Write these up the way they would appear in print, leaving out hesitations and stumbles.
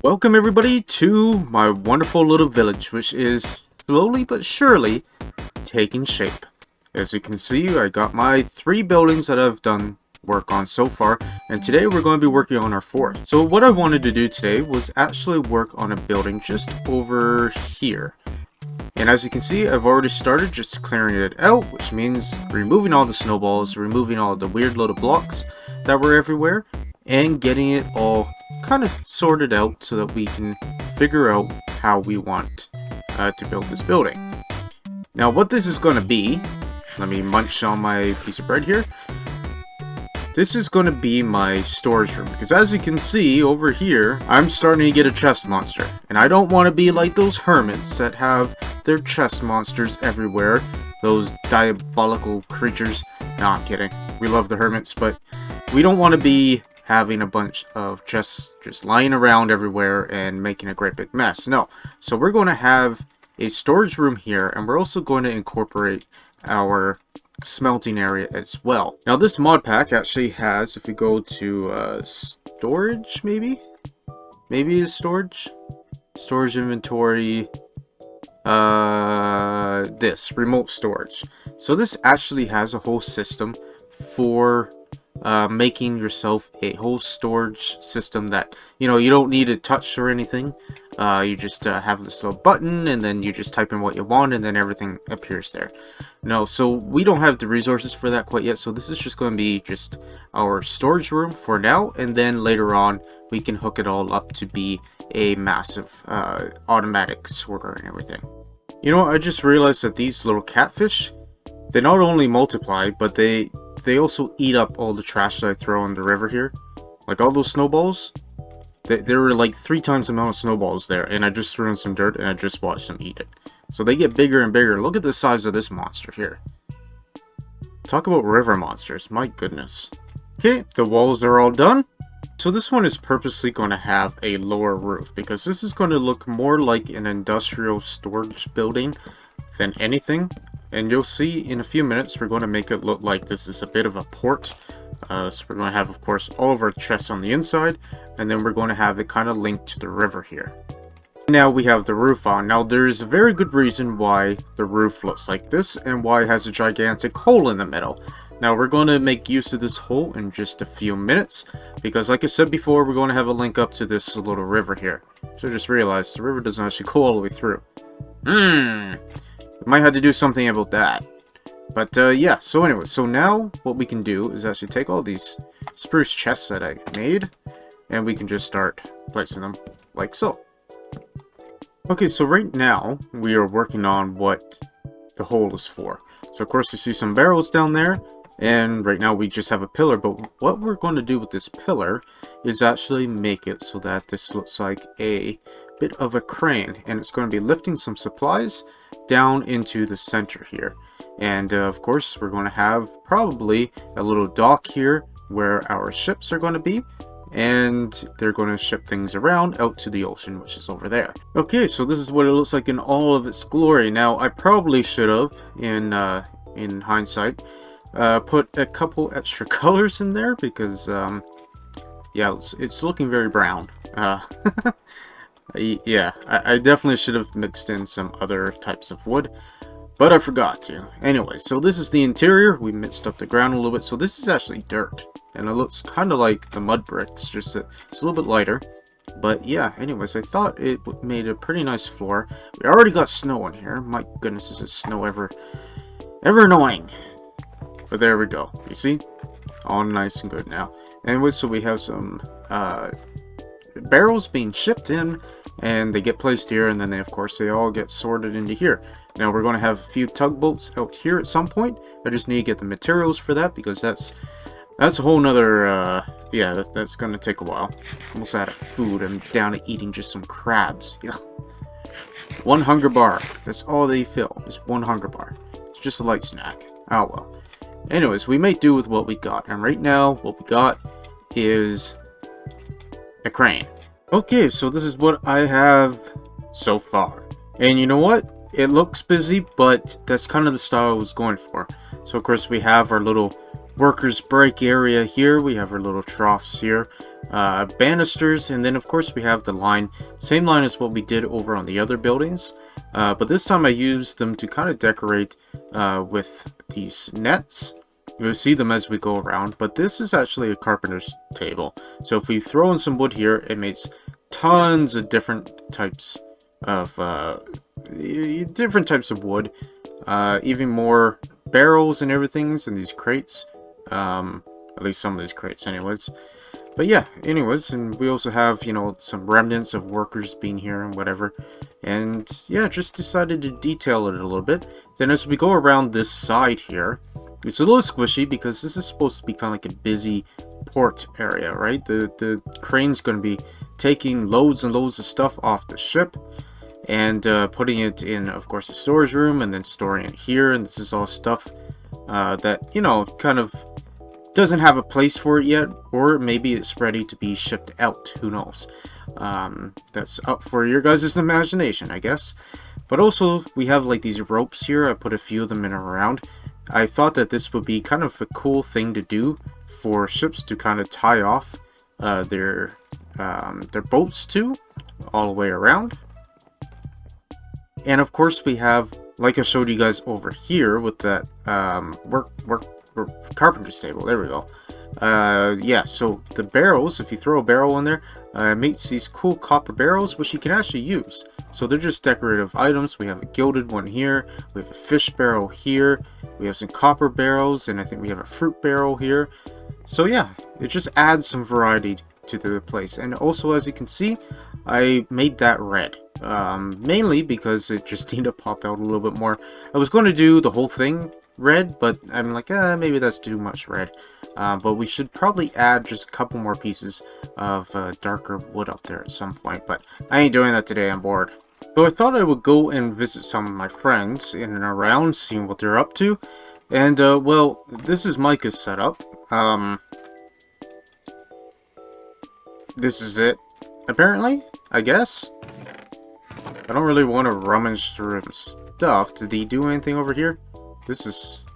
Welcome everybody to my wonderful little village, which is slowly but surely taking shape. As you can see, I got my 3 buildings that I've done work on so far, and today we're going to be working on our 4th. So what I wanted to do today was actually work on a building just over here. And as you can see, I've already started just clearing it out, which means removing all the snowballs, removing all the weird little blocks that were everywhere, and getting it all kind of sorted out so that we can figure out how we want to build this building. Now what this is going to be, let me munch on my piece of bread here. This is going to be my storage room, because as you can see over here, I'm starting to get a chest monster. And I don't want to be like those hermits that have their chest monsters everywhere. Those diabolical creatures. No, I'm kidding. We love the hermits, but we don't want to be having a bunch of chests just lying around everywhere and making a great big mess. No. So we're going to have a storage room here, and we're also going to incorporate our smelting area as well. Now this mod pack actually has, if we go to storage, maybe it's storage inventory, this remote storage. So this actually has a whole system for making yourself a whole storage system that, you know, you don't need to touch or anything. You just have this little button, and then you just type in what you want, and then everything appears there. No, so we don't have the resources for that quite yet, so this is just going to be just our storage room for now, and then later on we can hook it all up to be a massive automatic sorter and everything. You know, I just realized that these little catfish, they not only multiply, but they also eat up all the trash that I throw in the river here. Like all those snowballs, there were like 3 times the amount of snowballs there, and I just threw in some dirt and I just watched them eat it. So they get bigger and bigger. Look at the size of this monster here. Talk about river monsters, my goodness. Okay, the walls are all done. So this one is purposely going to have a lower roof, because this is going to look more like an industrial storage building than anything. And you'll see in a few minutes we're going to make it look like this is a bit of a port. So we're going to have, of course, all of our chests on the inside, and then we're going to have it kind of linked to the river here. Now we have the roof on. Now there's a very good reason why the roof looks like this and why it has a gigantic hole in the middle. Now we're going to make use of this hole in just a few minutes, because like I said before, we're going to have a link up to this little river here. So I just realized the river doesn't actually go all the way through. We might have to do something about that. But yeah, so anyway, so now what we can do is actually take all these spruce chests that I made, and we can just start placing them like so. Okay, so right now we are working on what the hole is for. So of course you see some barrels down there, and right now we just have a pillar, but what we're going to do with this pillar is actually make it so that this looks like a bit of a crane, and it's going to be lifting some supplies down into the center here. And of course we're going to have probably a little dock here where our ships are going to be, and they're going to ship things around out to the ocean, which is over there. Okay, so this is what it looks like in all of its glory. Now I probably should have, in hindsight, put a couple extra colors in there, because yeah, it's looking very brown. Yeah, I definitely should have mixed in some other types of wood, but I forgot to. Anyway, so this is the interior. We mixed up the ground a little bit. So this is actually dirt, and it looks kind of like the mud bricks, just it's a little bit lighter. But yeah, anyways, I thought it made a pretty nice floor. We already got snow in here. My goodness, is this snow ever annoying. But there we go. You see? All nice and good now. Anyway, so we have some barrels being shipped in, and they get placed here, and then they, of course, they all get sorted into here. Now we're going to have a few tugboats out here at some point. I just need to get the materials for that, because that's a whole nother yeah, that's going to take a while. Almost out of food. I'm down to eating just some crabs. Ugh. 1 hunger bar. That's all they fill, is 1 hunger bar. It's just a light snack. Oh well. Anyways, we make do with what we got, and right now what we got is a crane. Okay, so this is what I have so far, and you know what, it looks busy, but that's kind of the style I was going for. So of course we have our little workers break area here. We have our little troughs here, banisters, and then of course we have the line, same line as what we did over on the other buildings, but this time I used them to kind of decorate with these nets. You'll see them as we go around, but this is actually a carpenter's table. So if we throw in some wood here, it makes tons of different types of wood, even more barrels and everything's in these crates, at least some of these crates anyways. But yeah, anyways, and we also have, you know, some remnants of workers being here and whatever. And yeah, just decided to detail it a little bit. Then as we go around this side here, it's a little squishy because this is supposed to be kind of like a busy port area, right? The crane's going to be taking loads and loads of stuff off the ship and putting it in, of course, a storage room, and then storing it here. And this is all stuff that, you know, kind of doesn't have a place for it yet, or maybe it's ready to be shipped out. Who knows? That's up for your guys' imagination, I guess. But also, we have like these ropes here. I put a few of them in and around. I thought that this would be kind of a cool thing to do for ships to kind of tie off their boats to all the way around. And of course we have, like I showed you guys over here with that carpenter's table, there we go. Yeah, so the barrels, if you throw a barrel in there, it makes these cool copper barrels, which you can actually use. So they're just decorative items. We have a gilded one here, we have a fish barrel here, we have some copper barrels, and I think we have a fruit barrel here. So yeah, it just adds some variety to the place. And also, as you can see, I made that red, mainly because it just needed to pop out a little bit more. I was going to do the whole thing red, but I'm like, maybe that's too much red. But we should probably add just a couple more pieces of darker wood up there at some point, but I ain't doing that today, I'm bored. So I thought I would go and visit some of my friends in and around, seeing what they're up to. And well, this is Micah's setup. This is it, apparently, I guess. I don't really want to rummage through his stuff. Did he do anything over here? This is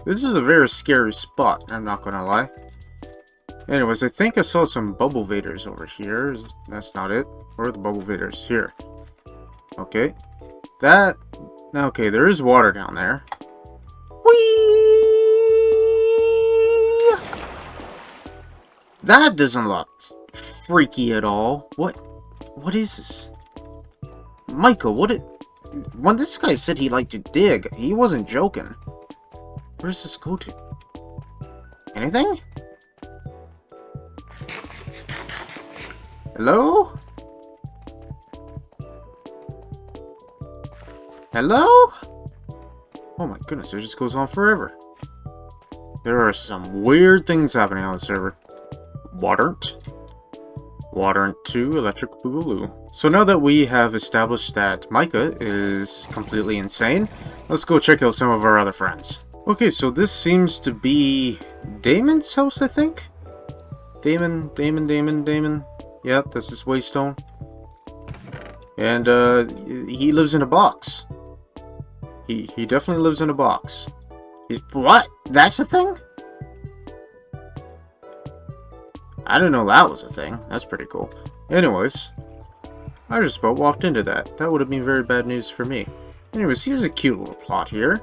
a very scary spot, I'm not gonna lie. Anyways, I think I saw some bubble vaders over here. That's not it. Where are the bubble vaders? Here. Okay. Okay, there is water down there. Whee! That doesn't look freaky at all. What is this? Michael, when this guy said he liked to dig, he wasn't joking. Where does this go to? Anything? Hello? Hello? Oh my goodness, it just goes on forever. There are some weird things happening on the server. Waternt 2 Electric Boogaloo. So now that we have established that Micah is completely insane, let's go check out some of our other friends. Okay, so this seems to be Damon's house, I think? Damon. Yep, that's his waystone. And he lives in a box. He definitely lives in a box. What? That's a thing? I didn't know that was a thing. That's pretty cool. Anyways, I just about walked into that. That would have been very bad news for me. Anyways, here's a cute little plot here.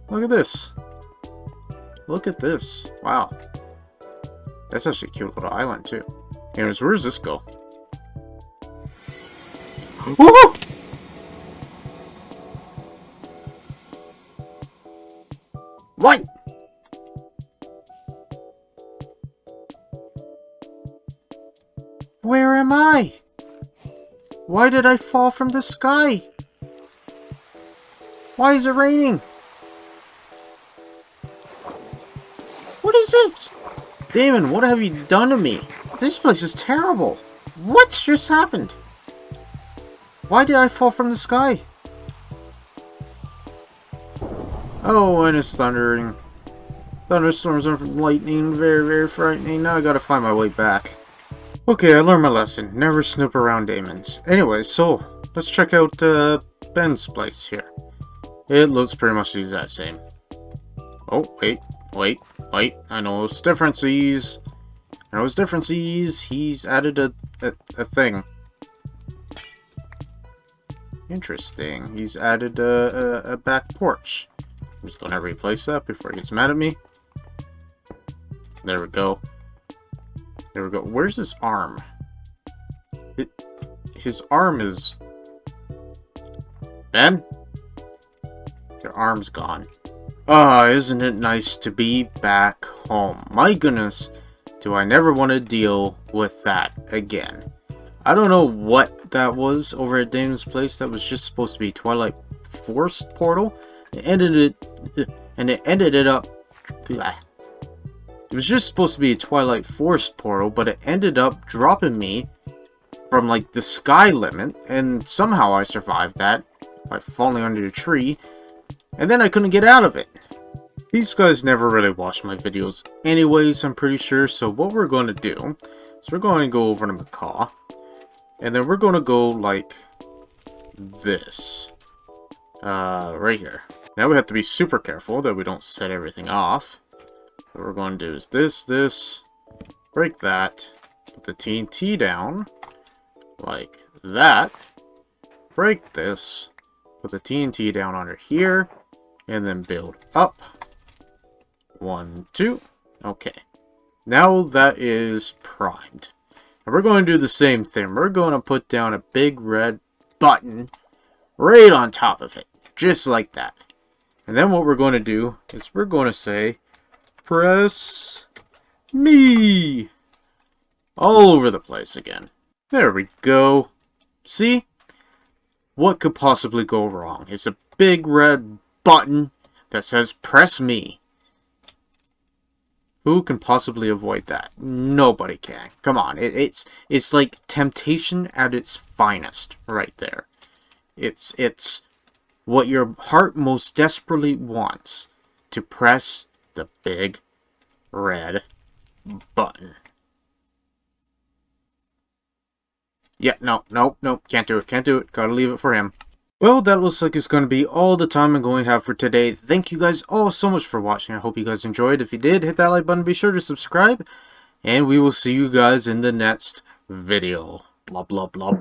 Look at this. Look at this. Wow. That's actually a cute little island, too. Anyways, where does this go? Woo! What? Where am I? Why did I fall from the sky? Why is it raining? What is this? Damon, what have you done to me? This place is terrible. What just happened? Why did I fall from the sky? Oh, and it's thundering. Thunderstorms are lightning, very, very frightening. Now I gotta find my way back. Okay, I learned my lesson. Never snoop around Damon's. Anyway, so let's check out Ben's place here. It looks pretty much the exact same. Oh, wait. Wait, I know his differences. He's added a thing. Interesting. He's added a back porch. I'm just gonna replace that before he gets mad at me. There we go. There we go. Where's his arm? His arm is... Ben? Your arm's gone. Ah, isn't it nice to be back home? My goodness, do I never want to deal with that again. I don't know what that was over at Damon's place. That was just supposed to be Twilight Forest portal. It ended up... It was just supposed to be a Twilight Forest portal, but it ended up dropping me from, like, the sky limit, and somehow I survived that by falling under a tree, and then I couldn't get out of it. These guys never really watch my videos anyways, I'm pretty sure, so what we're going to do is we're going to go over to Macaw, and then we're going to go like this. Right here. Now we have to be super careful that we don't set everything off. What we're going to do is this, break that, put the TNT down, like that, break this, put the TNT down under here, and then build up. 1, 2, okay. Now that is primed. And we're going to do the same thing. We're going to put down a big red button right on top of it, just like that. And then what we're going to do is we're going to say, press me all over the place again. There we go. See? What could possibly go wrong? It's a big red button that says press me. Who can possibly avoid that? Nobody can. Come on. It's like temptation at its finest right there. It's what your heart most desperately wants, to press the big red button. Yeah, no, can't do it. Gotta leave it for him. Well, that looks like it's going to be all the time I'm going to have for today. Thank you guys all so much for watching. I hope you guys enjoyed. If you did, hit that like button. Be sure to subscribe. And we will see you guys in the next video. Blah, blah, blah.